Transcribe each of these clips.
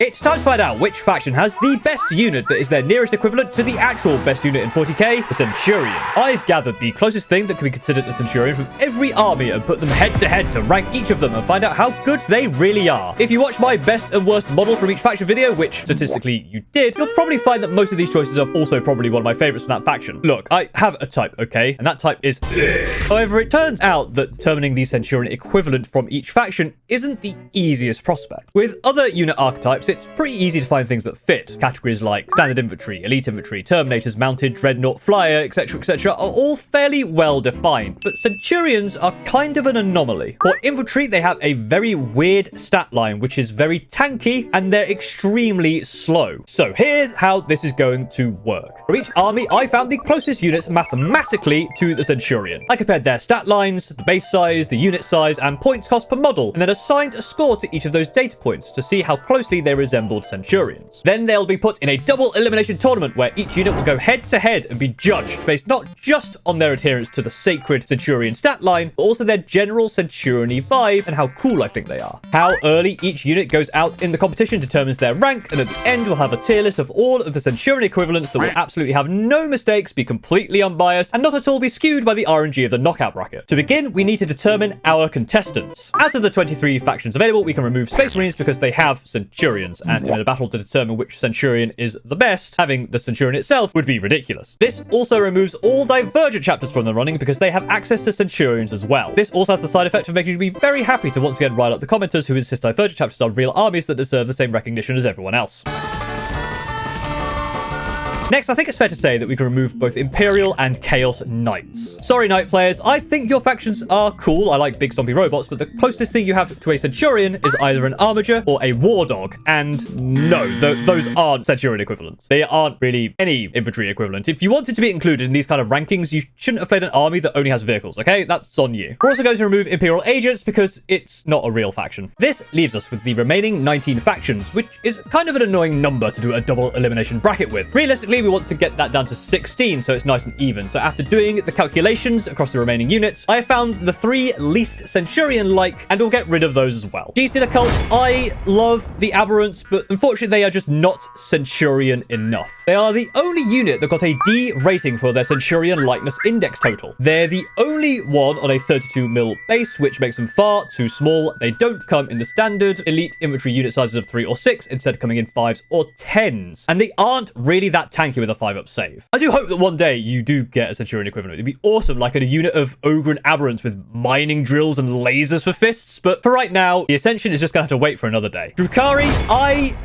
It's time to find out which faction has the best unit that is their nearest equivalent to the actual best unit in 40k, the Centurion. I've gathered the closest thing that can be considered a Centurion from every army and put them head to head to rank each of them and find out how good they really are. If you watch my best and worst model from each faction video, which statistically you did, you'll probably find that most of these choices are also probably one of my favorites from that faction. Look, I have a type, okay? And that type is However, it turns out that determining the Centurion equivalent from each faction isn't the easiest prospect. With other unit archetypes, it's pretty easy to find things that fit. Categories like standard infantry, elite infantry, terminators, mounted, dreadnought, flyer, etc, are all fairly well defined, but Centurions are kind of an anomaly. For infantry, they have a very weird stat line, which is very tanky, and they're extremely slow. So here's how this is going to work. For each army, I found the closest units mathematically to the Centurion. I compared their stat lines, the base size, the unit size, and points cost per model, and then assigned a score to each of those data points to see how closely they resembled Centurions. Then they'll be put in a double elimination tournament where each unit will go head to head and be judged based not just on their adherence to the sacred Centurion stat line, but also their general Centurion-y vibe and how cool I think they are. How early each unit goes out in the competition determines their rank, and at the end we'll have a tier list of all of the Centurion equivalents that will absolutely have no mistakes, be completely unbiased, and not at all be skewed by the RNG of the knockout bracket. To begin, we need to determine our contestants. Out of the 23 factions available, we can remove Space Marines because they have Centurions, and in a battle to determine which Centurion is the best, having the Centurion itself would be ridiculous. This also removes all Divergent chapters from the running because they have access to Centurions as well. This also has the side effect of making you be very happy to once again rile up the commenters who insist Divergent chapters are real armies that deserve the same recognition as everyone else. Next, I think it's fair to say that we can remove both Imperial and Chaos Knights. Sorry, Knight players, I think your factions are cool. I like big stompy robots, but the closest thing you have to a Centurion is either an Armiger or a War Dog. And no, those aren't Centurion equivalents. They aren't really any infantry equivalent. If you wanted to be included in these kind of rankings, you shouldn't have played an army that only has vehicles, okay? That's on you. We're also going to remove Imperial Agents because it's not a real faction. This leaves us with the remaining 19 factions, which is kind of an annoying number to do a double elimination bracket with. Realistically, we want to get that down to 16 so it's nice and even. So after doing the calculations across the remaining units, I found the 3 least Centurion-like, and we'll get rid of those as well. Genestealer cults, I love the Aberrants, but unfortunately they are just not Centurion enough. They are the only unit that got a D rating for their Centurion Likeness Index Total. They're the only one on a 32 mil base, which makes them far too small. They don't come in the standard elite infantry unit sizes of 3 or 6, instead coming in 5s or 10s. And they aren't really that tanky with a 5-up save. I do hope that one day you do get a Centurion equivalent. It'd be awesome, like a unit of Ogre and Aberrants with mining drills and lasers for fists, but for right now, the Ascension is just gonna have to wait for another day. Drukhari, I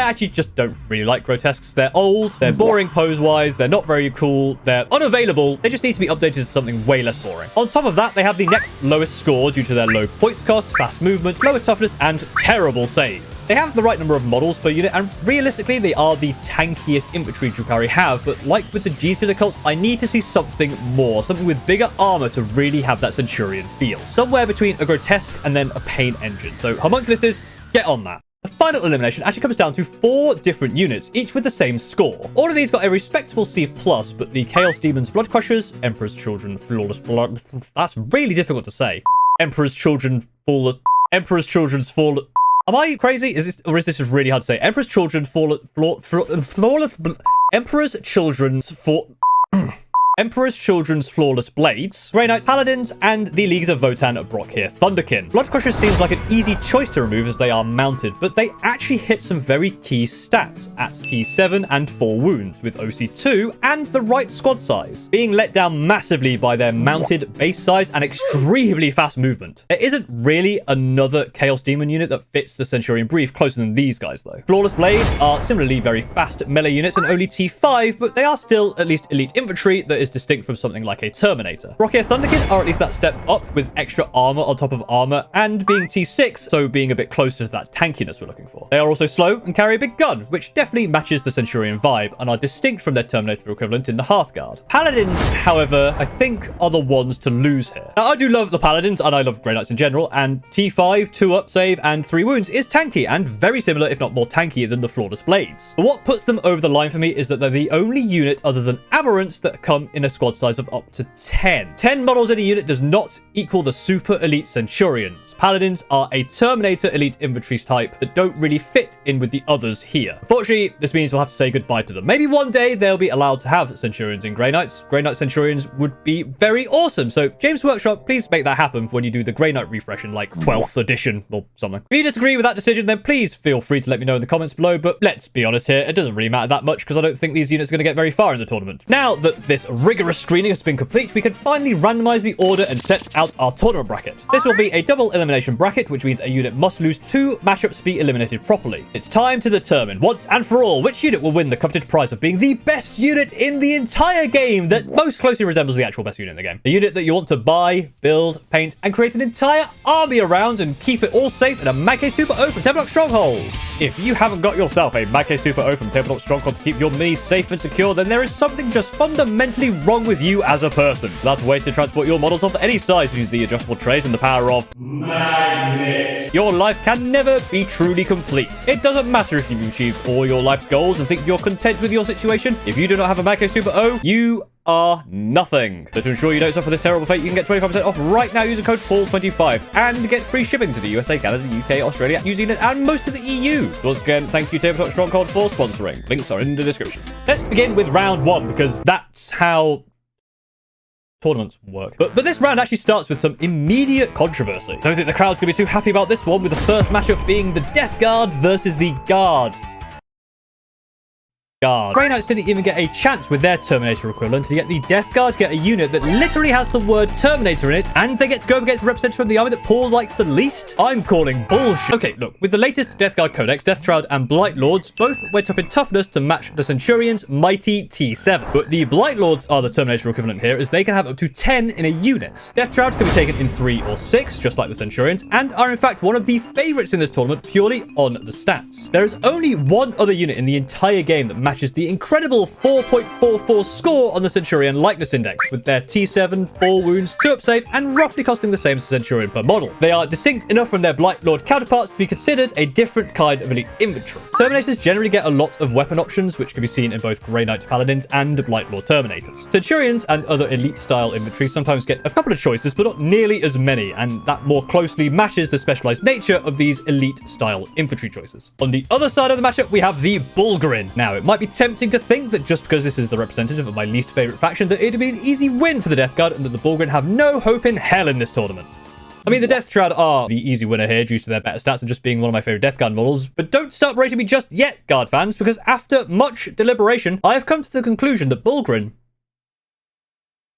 actually just don't really like Grotesques. They're old, they're boring pose-wise, they're not very cool, they're unavailable. They just need to be updated to something way less boring. On top of that, they have the next lowest score due to their low points cost, fast movement, lower toughness, and terrible saves. They have the right number of models per unit, and realistically, they are the tankiest infantry Drukhari have, but like with the Genestealer cults, I need to see something more, something with bigger armor to really have that Centurion feel. Somewhere between a Grotesque and then a Pain Engine. So Homunculuses, get on that. The final elimination actually comes down to 4 different units, each with the same score. All of these got a respectable C+, but the Chaos Demons Bloodcrushers, Emperor's Children Flawless Blood... That's really difficult to say. Emperor's Children's Fall... Am I crazy? Is this just really hard to say? Emperor's Children's Emperor's Children's Flawless Blades, Grey Knights, Paladins, and the Leagues of Votan Brokhyr Thunderkin. Bloodcrushers seems like an easy choice to remove as they are mounted, but they actually hit some very key stats at T7 and 4 wounds, with OC2 and the right squad size, being let down massively by their mounted base size and extremely fast movement. There isn't really another Chaos Demon unit that fits the Centurion brief closer than these guys though. Flawless Blades are similarly very fast melee units and only T5, but they are still at least elite infantry that is distinct from something like a Terminator. Brokhyr Thunderkin are at least that step up with extra armor on top of armor and being T6, so being a bit closer to that tankiness we're looking for. They are also slow and carry a big gun, which definitely matches the Centurion vibe and are distinct from their Terminator equivalent in the Hearthguard. Paladins, however, I think are the ones to lose here. Now, I do love the Paladins and I love Grey Knights in general, and T5, 2-up save, and 3 wounds is tanky and very similar, if not more tanky than the Flawless Blades. But what puts them over the line for me is that they're the only unit other than Aberrants that come in a squad size of up to 10. 10 models in a unit does not equal the super elite Centurions. Paladins are a Terminator elite infantry type that don't really fit in with the others here. Unfortunately, this means we'll have to say goodbye to them. Maybe one day they'll be allowed to have Centurions in Grey Knights. Grey Knight Centurions would be very awesome. So James Workshop, please make that happen when you do the Grey Knight refresh in like 12th edition or something. If you disagree with that decision, then please feel free to let me know in the comments below. But let's be honest here, it doesn't really matter that much because I don't think these units are going to get very far in the tournament. Now that this rigorous screening has been complete, we can finally randomize the order and set out our tournament bracket. This will be a double elimination bracket, which means a unit must lose 2 matchups to be eliminated properly. It's time to determine once and for all which unit will win the coveted prize of being the best unit in the entire game that most closely resembles the actual best unit in the game. A unit that you want to buy, build, paint, and create an entire army around and keep it all safe in a Mad Case 2.0 from Tabletop Stronghold. If you haven't got yourself a Mad Case 2.0 from Tabletop Stronghold to keep your minis safe and secure, then there is something just fundamentally wrong with you as a person. That's a way to transport your models of any size using the adjustable trays and the power of madness. Your life can never be truly complete. It doesn't matter if you've achieved all your life's goals and think you're content with your situation. If you do not have a Mad Case 2.0, you are nothing. So to ensure you don't suffer this terrible fate, you can get 25% off right now using code PAUL25 and get free shipping to the USA, Canada, UK, Australia, New Zealand, and most of the EU. Once again, thank you Tabletop Stronghold for sponsoring. Links are in the description. Let's begin with round 1 because that's how tournaments work. But this round actually starts with some immediate controversy. I don't think the crowd's going to be too happy about this one, with the first matchup being the Death Guard versus the Guard. Grey Knights didn't even get a chance with their Terminator equivalent, yet the Death Guard get a unit that literally has the word Terminator in it, and they get to go up against a representative from the army that Paul likes the least? I'm calling bullshit. Okay, look, with the latest Death Guard Codex, Death Shroud and Blightlords both went up in toughness to match the Centurion's mighty T7. But the Blightlords are the Terminator equivalent here, as they can have up to 10 in a unit. Death Shrouds can be taken in 3 or 6, just like the Centurions, and are in fact one of the favorites in this tournament purely on the stats. There is only one other unit in the entire game that matches the incredible 4.44 score on the Centurion Likeness Index, with their T7, 4 wounds, 2 up save, and roughly costing the same as the Centurion per model. They are distinct enough from their Blightlord counterparts to be considered a different kind of elite infantry. Terminators generally get a lot of weapon options, which can be seen in both Grey Knight Paladins and Blightlord Terminators. Centurions and other elite-style infantry sometimes get a couple of choices, but not nearly as many, and that more closely matches the specialized nature of these elite-style infantry choices. On the other side of the matchup, we have the Bullgryn. Now, it might be tempting to think that just because this is the representative of my least favorite faction, that it'd be an easy win for the Death Guard and that the Bullgryn have no hope in hell in this tournament. I mean, the Death Shroud are the easy winner here due to their better stats and just being one of my favorite Death Guard models, but don't start rating me just yet, Guard fans, because after much deliberation, I have come to the conclusion that Bullgryn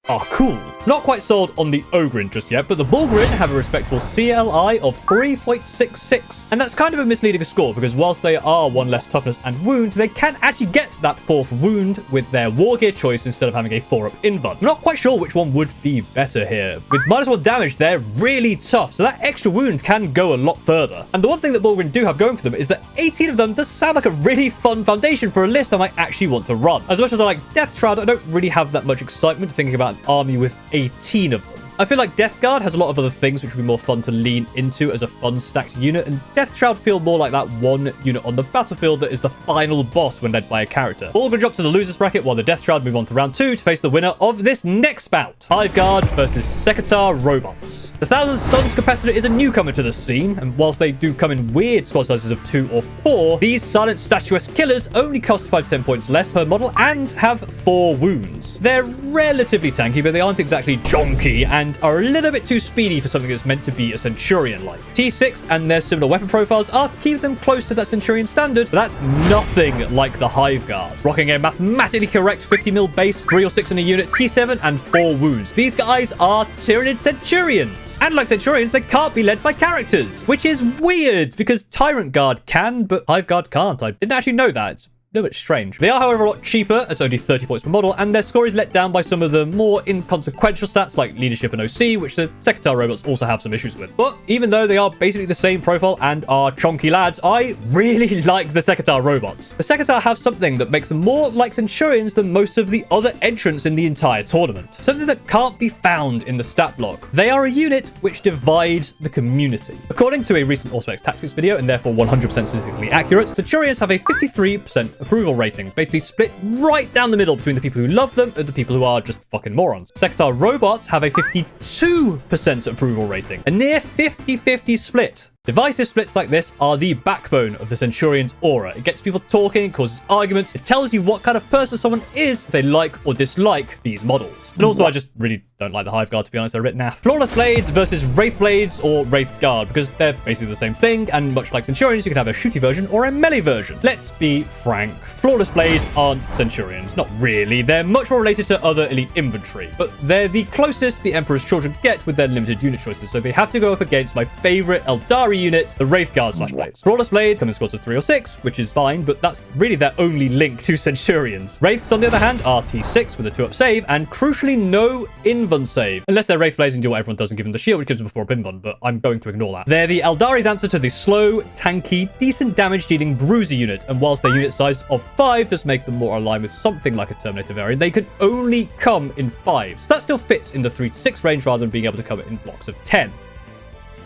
are cool. Not quite sold on the Ogryn just yet, but the Bullgryn have a respectable CLI of 3.66, and that's kind of a misleading score because whilst they are 1 less toughness and wound, they can actually get that 4th wound with their war gear choice instead of having a 4-up invuln. I'm not quite sure which one would be better here. With -1 damage, they're really tough, so that extra wound can go a lot further. And the one thing that Bullgryn do have going for them is that 18 of them does sound like a really fun foundation for a list I might actually want to run. As much as I like Death Shroud, I don't really have that much excitement thinking about an army with 18 of them. I feel like Death Guard has a lot of other things which would be more fun to lean into as a fun stacked unit, and Death Shroud feel more like that one unit on the battlefield that is the final boss when led by a character. Bullgryn drop to the losers bracket while the Death Shroud move on to round 2 to face the winner of this next bout. Hive Guard versus Sekhetar robots. The Thousand Suns competitor is a newcomer to the scene, and whilst they do come in weird squad sizes of 2 or 4, these silent statuesque killers only cost 5 to 10 points less per model and have 4 wounds. They're relatively tanky, but they aren't exactly jonky, and are a little bit too speedy for something that's meant to be a Centurion-like. T6 and their similar weapon profiles are keeping them close to that Centurion standard, but that's nothing like the Hive Guard. Rocking a mathematically correct 50mm base, 3 or 6 in a unit, T7 and 4 wounds. These guys are Tyrannid Centurions. And like Centurions, they can't be led by characters, which is weird because Tyrant Guard can, but Hive Guard can't. I didn't actually know that. It's a little bit strange. They are, however, a lot cheaper at only 30 points per model, and their score is let down by some of the more inconsequential stats like leadership and OC, which the Sekhetar robots also have some issues with. But even though they are basically the same profile and are chonky lads, I really like the Sekhetar robots. The Sekhetar have something that makes them more like Centurions than most of the other entrants in the entire tournament. Something that can't be found in the stat block. They are a unit which divides the community. According to a recent Auspex Tactics video, and therefore 100% statistically accurate, Centurions have a 53% approval rating, basically split right down the middle between the people who love them and the people who are just fucking morons. Sekhetar robots have a 52% approval rating, a near 50-50 split. Divisive splits like this are the backbone of the Centurion's aura. It gets people talking, it causes arguments, it tells you what kind of person someone is if they like or dislike these models. And also, I just really don't like the Hive Guard, to be honest. They're a bit naff. Flawless Blades versus Wraithblades or Wraith Guard, because they're basically the same thing, and much like Centurions, you can have a shooty version or a melee version. Let's be frank. Flawless Blades aren't Centurions. Not really. They're much more related to other elite infantry, but they're the closest the Emperor's children get with their limited unit choices, so they have to go up against my favorite Eldari unit, the Wraith Guard / Blades. Flawless Blades come in squads of 3 or 6, which is fine, but that's really their only link to Centurions. Wraiths, on the other hand, are T6 with a 2-up save, and crucially no invuln save, unless they're Wraithblades and do what everyone does and give them the shield, which gives them a 4-up invuln, but I'm going to ignore that. They're the Eldari's answer to the slow, tanky, decent damage-dealing bruiser unit, and whilst their unit size of 5 does make them more aligned with something like a Terminator variant, they can only come in 5s. So that still fits in the 3 to 6 range rather than being able to come in blocks of 10.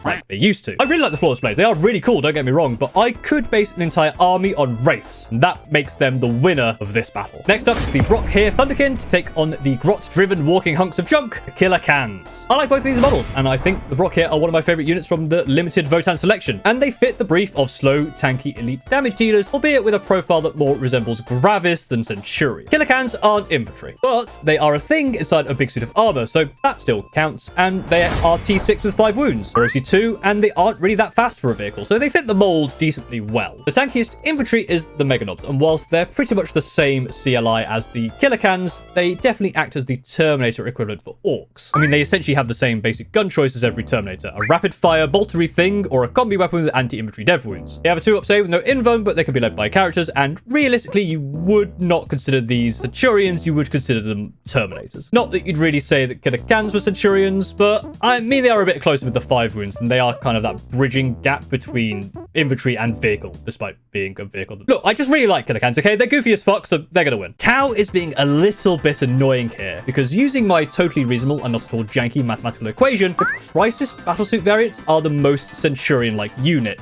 Like they used to. I really like the Flawless Blades. They are really cool, don't get me wrong, but I could base an entire army on Wraiths, and that makes them the winner of this battle. Next up is the Brokhyr Thunderkin to take on the grot-driven walking hunks of junk, the Killa Cans. I like both of these models, and I think the Brokhyr are one of my favorite units from the limited Votann selection, and they fit the brief of slow, tanky, elite damage dealers, albeit with a profile that more resembles Gravis than Centurion. Killa Cans aren't infantry, but they are a thing inside a big suit of armor, so that still counts, and they are T6 with 5 wounds. They're OC2, and they aren't really that fast for a vehicle, so they fit the mold decently well. The tankiest infantry is the Meganobs, and whilst they're pretty much the same CLI as the Killa Cans, they definitely act as the Terminator equivalent for orcs. I mean, they essentially have the same basic gun choice as every Terminator, a rapid-fire boltery thing or a combi weapon with anti-infantry dev wounds. They have a 2-up save with no invuln, but they can be led by characters, and realistically, you would not consider these Centurions, you would consider them Terminators. Not that you'd really say that Killa Cans were Centurions, but I mean, they are a bit closer with the 5 wounds, and they are kind of that bridging gap between infantry and vehicle, despite being a vehicle. Look, I just really like Killa Cans, okay? They're goofy as fuck, so they're gonna win. Tau is being a little bit annoying here, because using my totally reasonable and not at all janky mathematical equation, the Crisis Battlesuit variants are the most Centurion-like unit.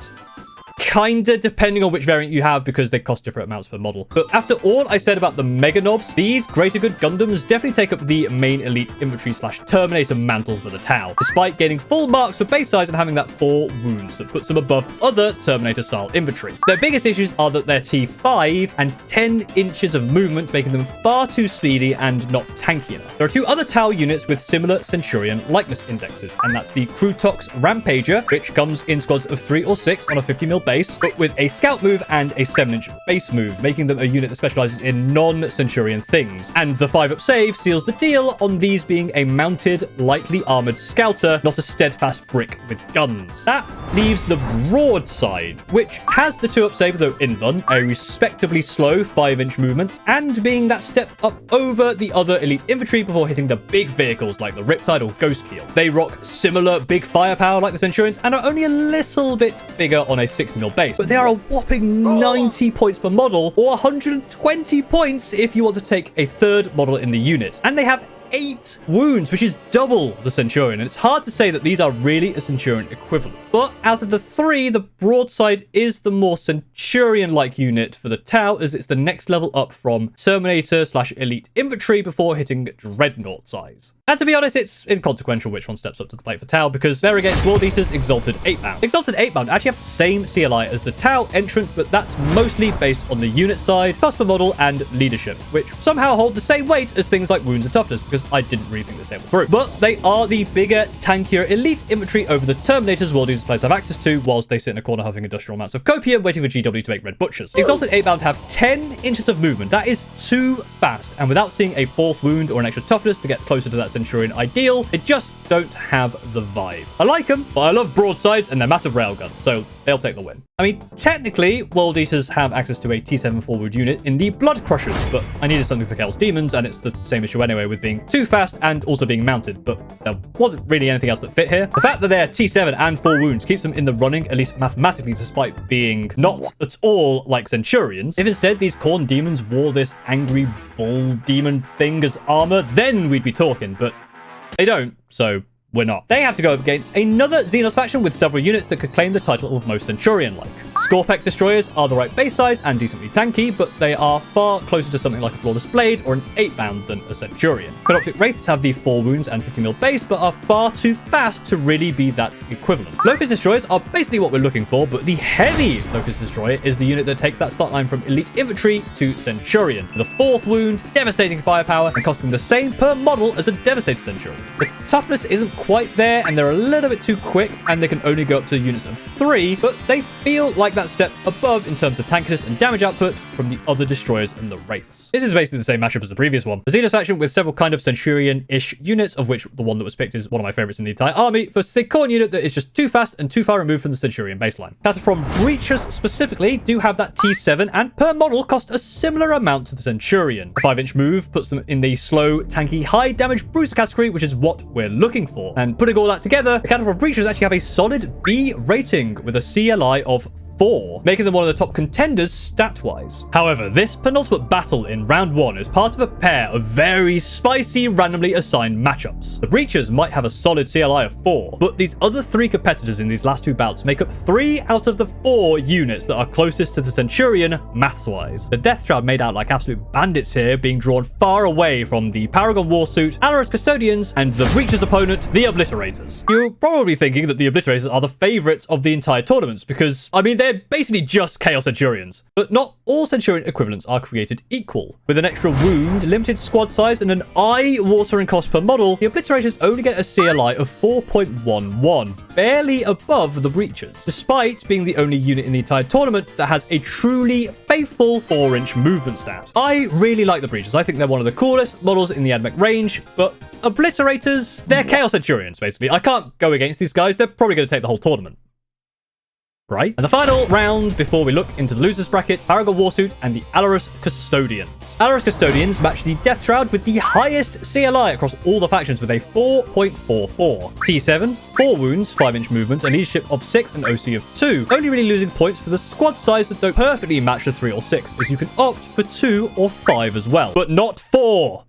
Kinda, depending on which variant you have, because they cost different amounts per model. But after all I said about the Meganobs, these greater good Gundams definitely take up the main elite infantry / Terminator mantle for the Tau, despite gaining full marks for base size and having that 4 wounds that puts them above other Terminator-style infantry. Their biggest issues are that they're T5 and 10 inches of movement, making them far too speedy and not tanky enough. There are 2 other Tau units with similar Centurion likeness indexes, and that's the Grotesques Rampager, which comes in squads of 3 or 6 on a 50mm base, but with a scout move and a 7-inch base move, making them a unit that specializes in non-Centurion things. And the 5-up save seals the deal on these being a mounted, lightly armored scouter, not a steadfast brick with guns. That leaves the Broadside, which has the 2-up save though invuln, a respectably slow 5-inch movement, and being that step up over the other elite infantry before hitting the big vehicles like the Riptide or Ghostkeel. They rock similar big firepower like the Centurions and are only a little bit bigger on a 60mm base, but they are a whopping 90 points per model, or 120 points if you want to take a 3rd model in the unit. And they have 8 wounds, which is double the Centurion, and it's hard to say that these are really a Centurion equivalent. But out of the 3, the Broadside is the more Centurion-like unit for the Tau, as it's the next level up from Terminator / elite infantry before hitting Dreadnought size. And to be honest, it's inconsequential which one steps up to the plate for Tau, because they're against Wardeaters Exalted Eightbound. Exalted Eightbound actually have the same CLI as the Tau entrant, but that's mostly based on the unit side, cost per model, and leadership, which somehow hold the same weight as things like wounds and toughness, because I didn't really think the same through. But they are the bigger, tankier elite infantry over the Terminators Wardeaters players have access to, whilst they sit in a corner huffing industrial amounts of copium, waiting for GW to make red butchers. Exalted Eightbound have 10 inches of movement. That is too fast, and without seeing a 4th wound or an extra toughness to get closer to that Centurion ideal, they just don't have the vibe. I like them, but I love Broadsides and their massive railgun, so they'll take the win. I mean, technically, World Eaters have access to a T7 forward unit in the Bloodcrushers, but I needed something for Chaos Demons, and it's the same issue anyway with being too fast and also being mounted, but there wasn't really anything else that fit here. The fact that they're T7 and 4 wounds keeps them in the running, at least mathematically, despite being not at all like Centurions. If instead these Khorne demons wore this angry bull demon thing as armor, then we'd be talking, but they don't, so we're not. They have to go up against another Xenos faction with several units that could claim the title of most Centurion-like. Scorpec destroyers are the right base size and decently tanky, but they are far closer to something like a Flawless Blade or an 8-bound than a Centurion. Canoptic Wraiths have the 4 wounds and 50 mil base, but are far too fast to really be that equivalent. Locust destroyers are basically what we're looking for, but the heavy Locust destroyer is the unit that takes that start line from elite infantry to Centurion. The 4th wound, devastating firepower, and costing the same per model as a devastated Centurion. The toughness isn't quite there, and they're a little bit too quick, and they can only go up to units of 3, but they feel like that step above in terms of tankiness and damage output from the other destroyers and the wraiths. This is basically the same matchup as the previous one. The Zenith faction with several kind of Centurion-ish units, of which the one that was picked is one of my favorites in the entire army, versus a Khorne unit that is just too fast and too far removed from the Centurion baseline. Kataphron Breachers specifically do have that T7 and per model cost a similar amount to the Centurion. A 5-inch move puts them in the slow, tanky, high damage bruiser category, which is what we're looking for. And putting all that together, the Kataphron Breachers actually have a solid B rating with a CLI of 4, making them one of the top contenders stat-wise. However, this penultimate battle in round 1 is part of a pair of very spicy, randomly assigned matchups. The Breachers might have a solid CLI of 4, but these other 3 competitors in these last 2 bouts make up 3 out of the 4 units that are closest to the Centurion maths-wise. The Death Shroud made out like absolute bandits here, being drawn far away from the Paragon Warsuit, Allarus Custodians, and the Breachers' opponent, the Obliterators. You're probably thinking that the Obliterators are the favourites of the entire tournaments, because, I mean, they're basically just Chaos Centurions. But not all Centurion equivalents are created equal. With an extra wound, limited squad size, and an eye-watering cost per model, the Obliterators only get a CLI of 4.11, barely above the Breachers, despite being the only unit in the entire tournament that has a truly faithful 4-inch movement stat. I really like the Breachers. I think they're one of the coolest models in the AdMech range, but Obliterators, they're Chaos Centurions, basically. I can't go against these guys. They're probably going to take the whole tournament. Right? And the final round before we look into the losers brackets, Paragon Warsuit and the Allarus Custodians. Allarus Custodians match the Death Shroud with the highest CLI across all the factions with a 4.44. T7, 4 wounds, 5-inch movement, a leadership of 6 and OC of 2. Only really losing points for the squad size that don't perfectly match the 3 or 6, as you can opt for 2 or 5 as well. But not 4!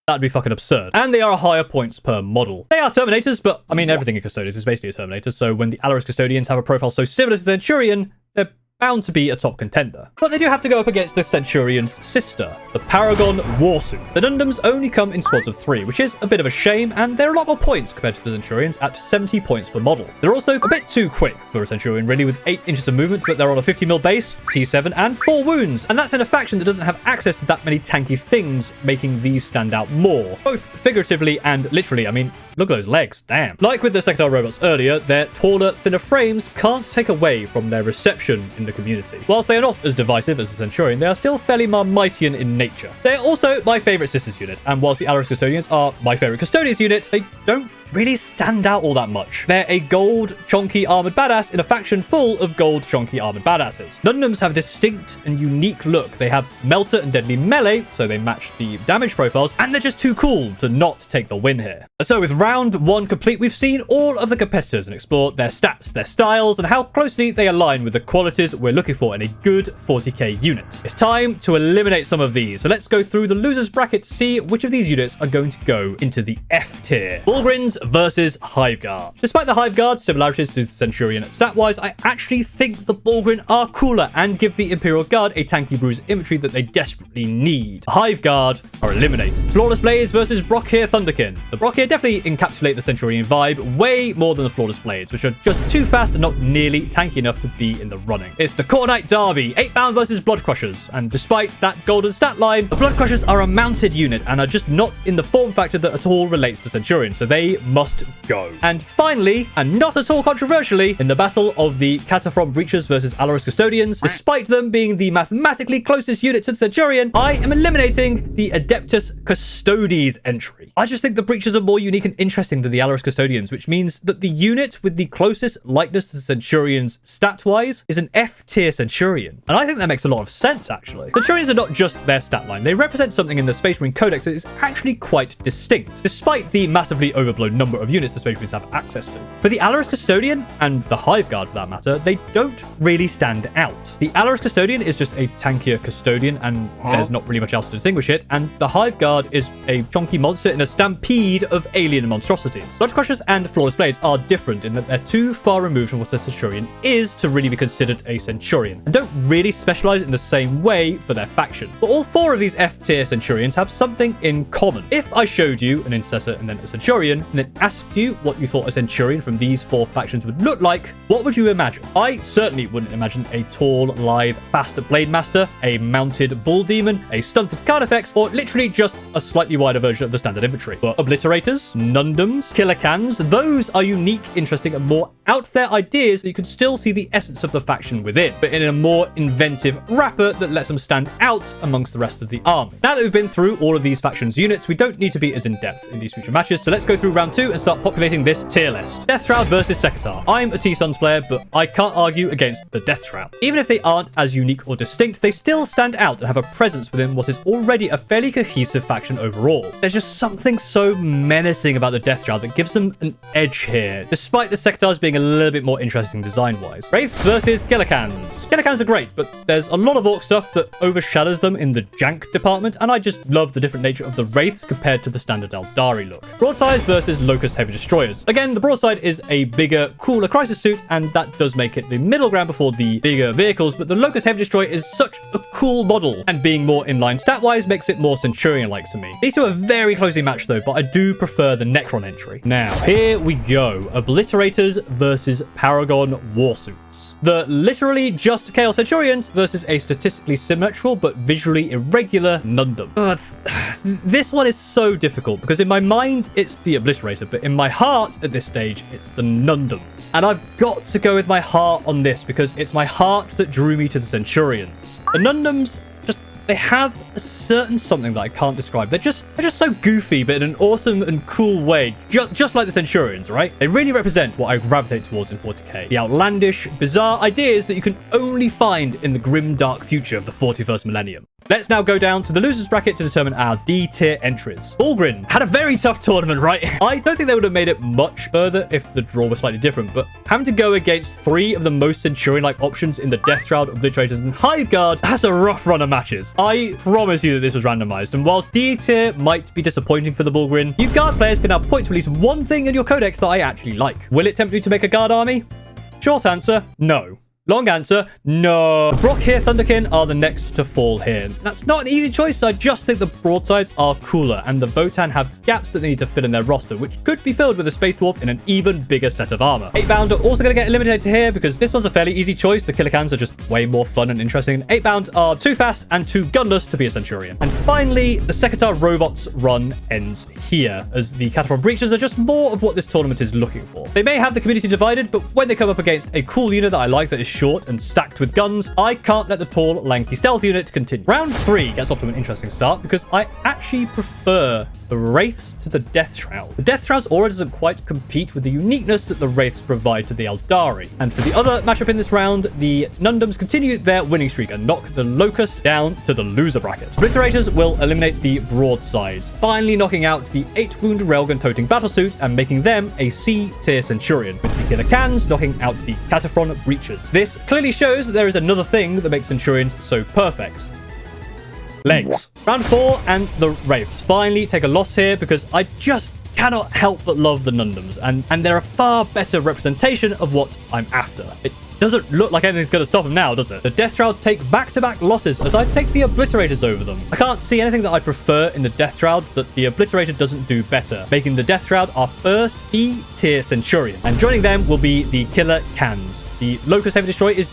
That'd be fucking absurd. And they are higher points per model. They are Terminators, but I mean, everything in Custodians is basically a Terminator, so when the Allarus Custodians have a profile so similar to Centurion, they're bound to be a top contender. But they do have to go up against the Centurion's sister, the Paragon Warsuit. The Dundums only come in squads of 3, which is a bit of a shame, and they're a lot more points compared to the Centurions at 70 points per model. They're also a bit too quick for a Centurion, really, with 8 inches of movement, but they're on a 50 mil base, T7, and 4 wounds. And that's in a faction that doesn't have access to that many tanky things, making these stand out more. Both figuratively and literally. I mean, look at those legs, damn. Like with the Sekhetar robots earlier, their taller, thinner frames can't take away from their reception in the community. Whilst they are not as divisive as the Centurion, they are still fairly Marmitian in nature. They're also my favourite sisters unit, and whilst the Allarus Custodians are my favourite Custodians unit, they don't really stand out all that much. They're a gold, chonky, armoured badass in a faction full of gold, chonky, armoured badasses. Dundums have a distinct and unique look. They have Melter and Deadly Melee, so they match the damage profiles, and they're just too cool to not take the win here. So with round 1 complete, we've seen all of the competitors and explored their stats, their styles, and how closely they align with the qualities we're looking for in a good 40k unit. It's time to eliminate some of these, so let's go through the losers bracket to see which of these units are going to go into the F tier. Bullgryns versus Hive Guard. Despite the Hive Guard's similarities to the Centurion stat-wise, I actually think the Bullgryn are cooler and give the Imperial Guard a tanky bruiser infantry that they desperately need. The Hive Guard are eliminated. Flawless Blades versus Brokhyr Thunderkin. The Brokhyr definitely encapsulate the Centurion vibe way more than the Flawless Blades, which are just too fast and not nearly tanky enough to be in the running. It's the Khornite Derby, 8-bound versus Bloodcrushers, and despite that golden stat line, the Bloodcrushers are a mounted unit and are just not in the form factor that at all relates to Centurion, so they must go. And finally, and not at all controversially, in the battle of the Kataphron Breachers versus Allarus Custodians, despite them being the mathematically closest unit to the Centurion, I am eliminating the Adeptus Custodes entry. I just think the Breachers are more unique and interesting than the Allarus Custodians, which means that the unit with the closest likeness to the Centurions stat-wise is an F-tier Centurion. And I think that makes a lot of sense, actually. Centurions are not just their stat line. They represent something in the Space Marine Codex that is actually quite distinct. Despite the massively overblown number of units the Space Marines have access to. For the Allarus Custodian, and the Hive Guard for that matter, they don't really stand out. The Allarus Custodian is just a tankier Custodian, and there's not really much else to distinguish it, and the Hive Guard is a chunky monster in a stampede of alien monstrosities. Bloodcrushers and Flawless Blades are different in that they're too far removed from what a Centurion is to really be considered a Centurion, and don't really specialize in the same way for their faction. But all four of these F-tier Centurions have something in common. If I showed you an Intercessor and then a Centurion, and then asked you what you thought a Centurion from these four factions would look like, what would you imagine? I certainly wouldn't imagine a tall, lithe, fast Blade Master, a mounted Bull Demon, a stunted card effects, or literally just a slightly wider version of the standard infantry. But Obliterators, Nundums, Killer Cans, those are unique, interesting, and more out there ideas that you can still see the essence of the faction within, but in a more inventive wrapper that lets them stand out amongst the rest of the army. Now that we've been through all of these factions units, we don't need to be as in-depth in these future matches, so let's go through round 2 and start populating this tier list. Death Shroud versus Sekhetar. I'm a T-Sons player, but I can't argue against the Death Shroud. Even if they aren't as unique or distinct, they still stand out and have a presence within what is already a fairly cohesive faction overall. There's just something so menacing about the Death Shroud that gives them an edge here, despite the Sekhetars being a little bit more interesting design-wise. Wraiths versus Killer Cans. Killer Cans are great, but there's a lot of Orc stuff that overshadows them in the jank department, and I just love the different nature of the Wraiths compared to the standard Eldari look. Broadsides versus Lokhust Heavy Destroyers. Again, the Broadside is a bigger, cooler crisis suit, and that does make it the middle ground before the bigger vehicles, but the Lokhust Heavy Destroyer is such a cool model, and being more in line stat-wise makes it more Centurion-like to me. These two are very closely matched though, but I do prefer the Necron entry. Now, here we go. Obliterators versus Paragon Warsuits. The literally just Chaos Centurions versus a statistically symmetrical but visually irregular Nundum. This one is so difficult because in my mind it's the Obliterator, but in my heart at this stage it's the Nundums. And I've got to go with my heart on this because it's my heart that drew me to the Centurions. The Nundums, they have a certain something that I can't describe. They're just so goofy, but in an awesome and cool way, just like the Centurions, right? They really represent what I gravitate towards in 40k. The outlandish, bizarre ideas that you can only find in the grim, dark future of the 41st millennium. Let's now go down to the losers bracket to determine our D-tier entries. Bullgryn had a very tough tournament, right? I don't think they would have made it much further if the draw was slightly different, but having to go against 3 of the most Centurion-like options in the Death Shroud, Obliterators, and Hive Guard, that's a rough run of matches. I promise you that this was randomized, and whilst D-tier might be disappointing for the Bullgryn, you Guard players can now point to at least one thing in your codex that I actually like. Will it tempt me to make a Guard army? Short answer, no. Long answer, no. Brokhyr Thunderkin are the next to fall here. That's not an easy choice. I just think the Broadsides are cooler, and the Votann have gaps that they need to fill in their roster, which could be filled with a Space Dwarf in an even bigger set of armor. Eightbound are also going to get eliminated here because this one's a fairly easy choice. The Killer Cans are just way more fun and interesting. Eightbound are too fast and too gunless to be a Centurion. And finally, the Sekhetar Robots run ends here, as the Kataphron Breachers are just more of what this tournament is looking for. They may have the community divided, but when they come up against a cool unit that I like that is short and stacked with guns, I can't let the tall, lanky stealth unit continue. Round 3 gets off to an interesting start because I actually prefer the Wraiths to the Death Shroud. The Death Shroud's aura doesn't quite compete with the uniqueness that the Wraiths provide to the Eldari. And for the other matchup in this round, the Nundums continue their winning streak and knock the Lokhust down to the loser bracket. Obliterators will eliminate the Broadsides, finally knocking out the 8-wound Railgun-toting battlesuit and making them a C-tier Centurion, with the Killer Cans knocking out the Kataphron Breachers. This clearly shows that there is another thing that makes Centurions so perfect. Legs. Round 4 and the Wraiths finally take a loss here because I just cannot help but love the Nundums, and they're a far better representation of what I'm after. It doesn't look like anything's going to stop them now, does it? The Death Shroud take back-to-back losses as I take the Obliterators over them. I can't see anything that I prefer in the Death Shroud that the Obliterator doesn't do better, making the Death Shroud our first E-tier Centurion. And joining them will be the Killer Cans. The Lokhust Heavy Destroyer is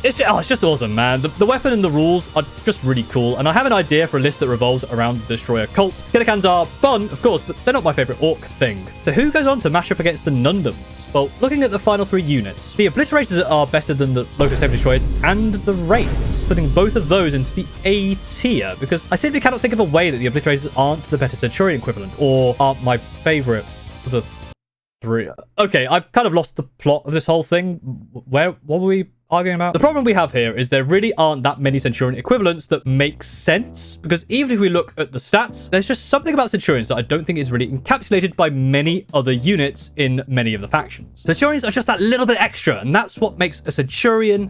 it's just awesome, man. The weapon and the rules are just really cool, and I have an idea for a list that revolves around the Destroyer cult. Killer Cans are fun, of course, but they're not my favorite Orc thing. So who goes on to match up against the Nundums? Well, looking at the final 3 units, the Obliterators are better than the Lokhust Heavy Destroyers and the Wraiths, putting both of those into the A tier, because I simply cannot think of a way that the Obliterators aren't the better Centurion equivalent, or aren't my favorite for the 3. Okay, I've kind of lost the plot of this whole thing. What were we arguing about? The problem we have here is there really aren't that many Centurion equivalents that make sense, because even if we look at the stats, there's just something about Centurions that I don't think is really encapsulated by many other units in many of the factions. Centurions are just that little bit extra, and that's what makes a Centurion.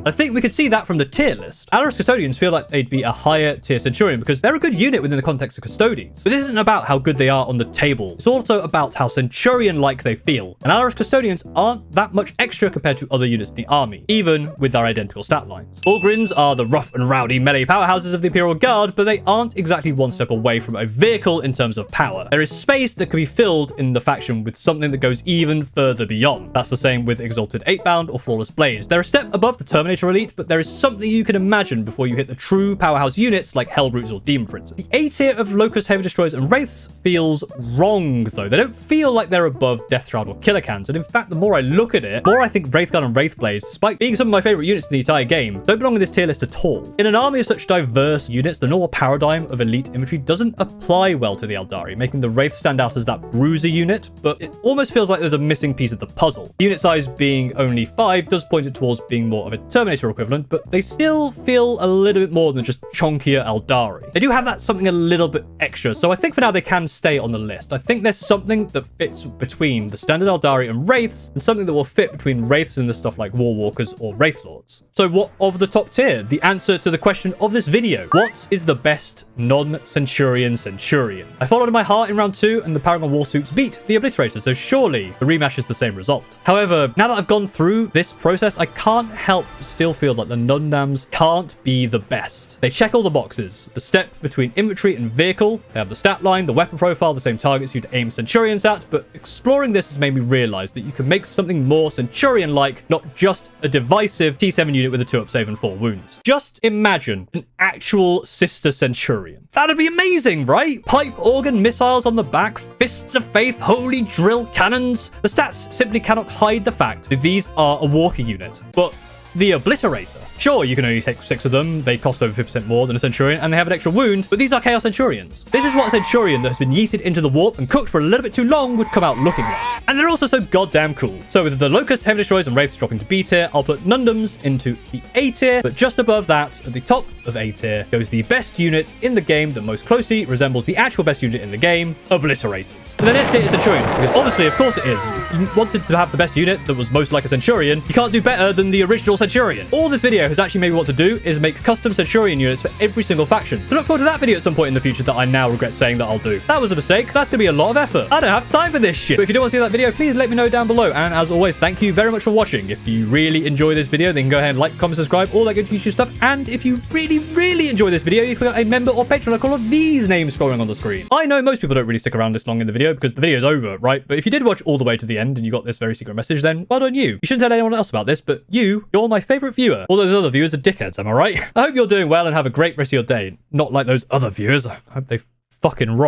I think we could see that from the tier list. Allarus Custodians feel like they'd be a higher tier Centurion because they're a good unit within the context of Custodians. But this isn't about how good they are on the table. It's also about how Centurion-like they feel. And Allarus Custodians aren't that much extra compared to other units in the army, even with their identical stat lines. Bullgryns are the rough and rowdy melee powerhouses of the Imperial Guard, but they aren't exactly one step away from a vehicle in terms of power. There is space that can be filled in the faction with something that goes even further beyond. That's the same with Exalted Eightbound or Flawless Blades. They're a step above the Terminator Elite, but there is something you can imagine before you hit the true powerhouse units like Hellbrutes or Demon Princes. The A tier of Lokhust, Heavy Destroyers, and Wraiths feels wrong, though. They don't feel like they're above Death Shroud or Killer Cans, and in fact, the more I look at it, the more I think Wraithgun and Wraithblades, despite being some of my favorite units in the entire game, don't belong in this tier list at all. In an army of such diverse units, the normal paradigm of elite infantry doesn't apply well to the Eldari, making the Wraith stand out as that bruiser unit, but it almost feels like there's a missing piece of the puzzle. Unit size being only 5 does point it towards being more of a Terminator equivalent, but they still feel a little bit more than just chunkier Eldari. They do have that something a little bit extra, so I think for now they can stay on the list. I think there's something that fits between the standard Eldari and Wraiths, and something that will fit between Wraiths and the stuff like Warwalkers or Wraithlords. So what of the top tier? The answer to the question of this video. What is the best non-Centurion Centurion? I followed my heart in round 2, and the Paragon Warsuits beat the Obliterators, so surely the rematch is the same result. However, now that I've gone through this process, I can't help but still feel that the Nundams can't be the best. They check all the boxes. The step between infantry and vehicle, they have the stat line, the weapon profile, the same targets you'd aim Centurions at, but exploring this has made me realize that you can make something more Centurion-like, not just a divisive T7 unit with a 2-up save and 4 wounds. Just imagine an actual sister Centurion. That'd be amazing, right? Pipe organ missiles on the back, fists of faith, holy drill cannons. The stats simply cannot hide the fact that these are a walker unit, but the Obliterator. Sure, you can only take 6 of them, they cost over 50% more than a Centurion, and they have an extra wound, but these are Chaos Centurions. This is what a Centurion that has been yeeted into the warp and cooked for a little bit too long would come out looking like. And they're also so goddamn cool. So with the Lokhust, Heavy Destroyers, and Wraiths dropping to B tier, I'll put Nundams into the A tier, but just above that, at the top of A tier, goes the best unit in the game that most closely resembles the actual best unit in the game, Obliterators. And the next tier is Centurions, because obviously, of course it is. You wanted to have the best unit that was most like a Centurion, you can't do better than the original Centurion. All this video has actually made me want to do is make custom Centurion units for every single faction. So look forward to that video at some point in the future that I now regret saying that I'll do. That was a mistake. That's going to be a lot of effort. I don't have time for this shit. But if you do want to see that video, please let me know down below. And as always, thank you very much for watching. If you really enjoy this video, then go ahead and like, comment, subscribe, all that good YouTube stuff. And if you really enjoy this video, you can become a member or patron like all of these names scrolling on the screen. I know most people don't really stick around this long in the video because the video is over, right? But if you did watch all the way to the end and you got this very secret message, then well done you. You shouldn't tell anyone else about this, but you're my favorite viewer. All those other viewers are dickheads, am I right? I hope you're doing well and have a great rest of your day. Not like those other viewers. I hope they fucking rot.